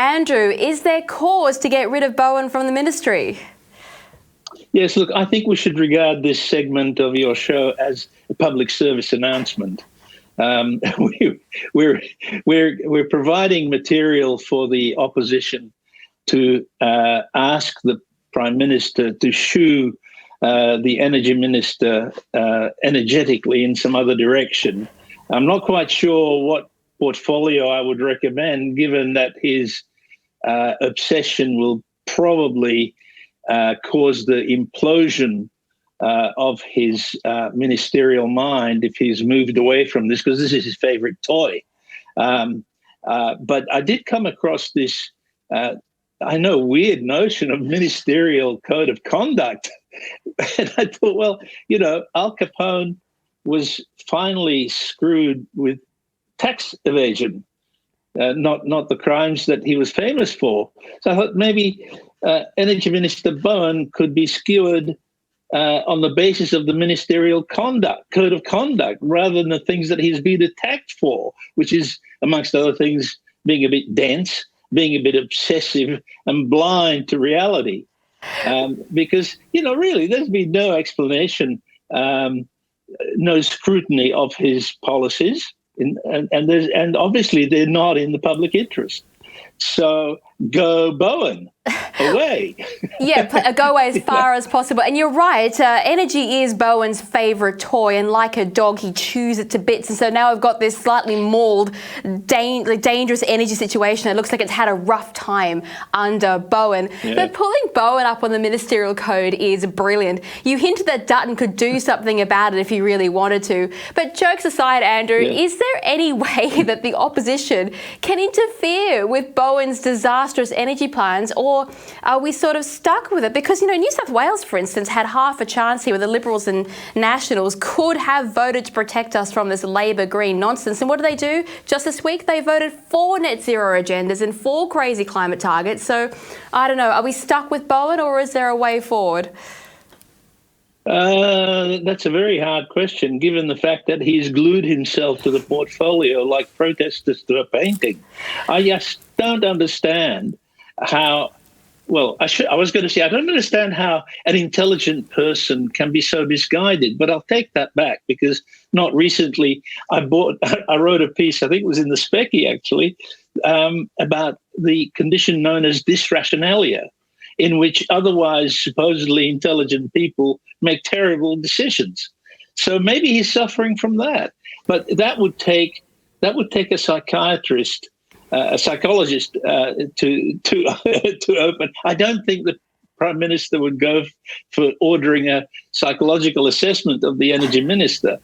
Andrew, is there cause to get rid of Bowen from the ministry? Yes, look, I think we should regard this segment of your show as a public service announcement. We're providing material for the opposition to ask the Prime Minister to shoo the Energy Minister energetically in some other direction. I'm not quite sure what portfolio I would recommend, given that his obsession will probably cause the implosion of his ministerial mind if he's moved away from this, because this is his favorite toy. But I did come across this, weird notion of ministerial code of conduct. And I thought, well, Al Capone was finally screwed with tax evasion, not the crimes that he was famous for. So I thought maybe Energy Minister Bowen could be skewered on the basis of the ministerial code of conduct, rather than the things that he's been attacked for, which is, amongst other things, being a bit dense, being a bit obsessive and blind to reality. Because, really, there's been no explanation, no scrutiny of his policies, and obviously they're not in the public interest. So go Bowen, away. Yeah, go away as far as possible. And you're right, energy is Bowen's favourite toy, and like a dog, he chews it to bits. And so now I've got this slightly mauled, dangerous energy situation. It looks like it's had a rough time under Bowen. Yeah. But pulling Bowen up on the ministerial code is brilliant. You hinted that Dutton could do something about it if he really wanted to. But jokes aside, Andrew, is there any way that the opposition can interfere with Bowen's disastrous energy plans, or are we sort of stuck with it? Because, New South Wales, for instance, had half a chance here where the Liberals and Nationals could have voted to protect us from this Labor Green nonsense. And what do? Just this week, they voted for net zero agendas and for crazy climate targets. So, I don't know, are we stuck with Bowen, or is there a way forward? That's a very hard question, given the fact that he's glued himself to the portfolio like protesters to a painting. I just don't understand how, I was going to say, I don't understand how an intelligent person can be so misguided, but I'll take that back, because not recently I wrote a piece, I think it was in the Specky actually, about the condition known as dysrationalia, in which otherwise supposedly intelligent people make terrible decisions. So maybe he's suffering from that. But that would take a psychiatrist, a psychologist to open. I don't think the Prime Minister would go for ordering a psychological assessment of the Energy Minister.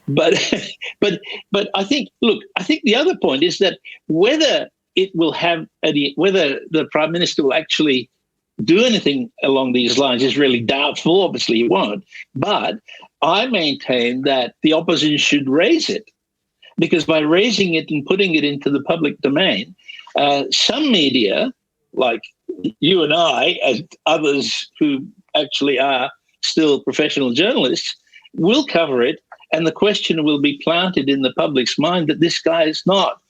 But I think the other point is that whether the Prime Minister will actually do anything along these lines is really doubtful. Obviously, he won't. But I maintain that the opposition should raise it, because by raising it and putting it into the public domain, some media, like you and I, and others who actually are still professional journalists, will cover it, and the question will be planted in the public's mind that this guy is not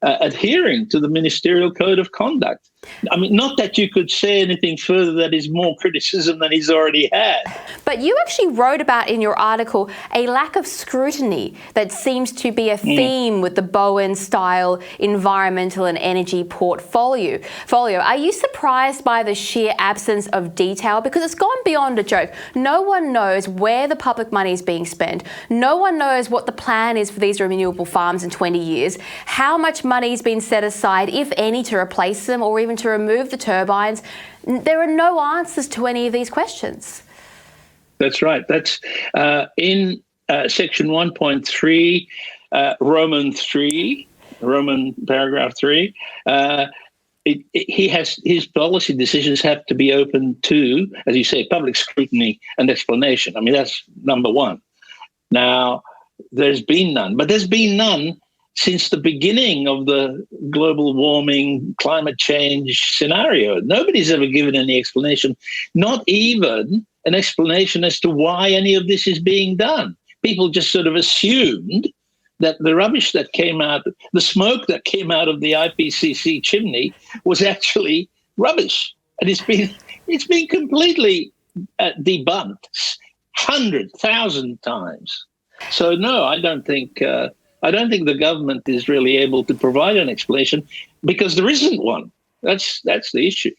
adhering to the ministerial code of conduct. I mean, not that you could say anything further that is more criticism than he's already had. But you actually wrote about in your article a lack of scrutiny that seems to be a theme with the Bowen-style environmental and energy portfolio. Are you surprised by the sheer absence of detail? Because it's gone beyond a joke. No one knows where the public money is being spent. No one knows what the plan is for these renewable farms in 20 years, how much money has been set aside, if any, to replace them or even to remove the turbines. There are no answers to any of these questions. That's right. That's in section 1.3, Roman paragraph 3. His policy decisions have to be open to, as you say, public scrutiny and explanation. I mean, that's number one. Now, there's been none, but there's been none since the beginning of the global warming, climate change scenario. Nobody's ever given any explanation, not even an explanation as to why any of this is being done. People just sort of assumed that the rubbish that came out, the smoke that came out of the IPCC chimney was actually rubbish. And it's been completely debunked 100,000 times. So no, I don't think the government is really able to provide an explanation because there isn't one. That's the issue.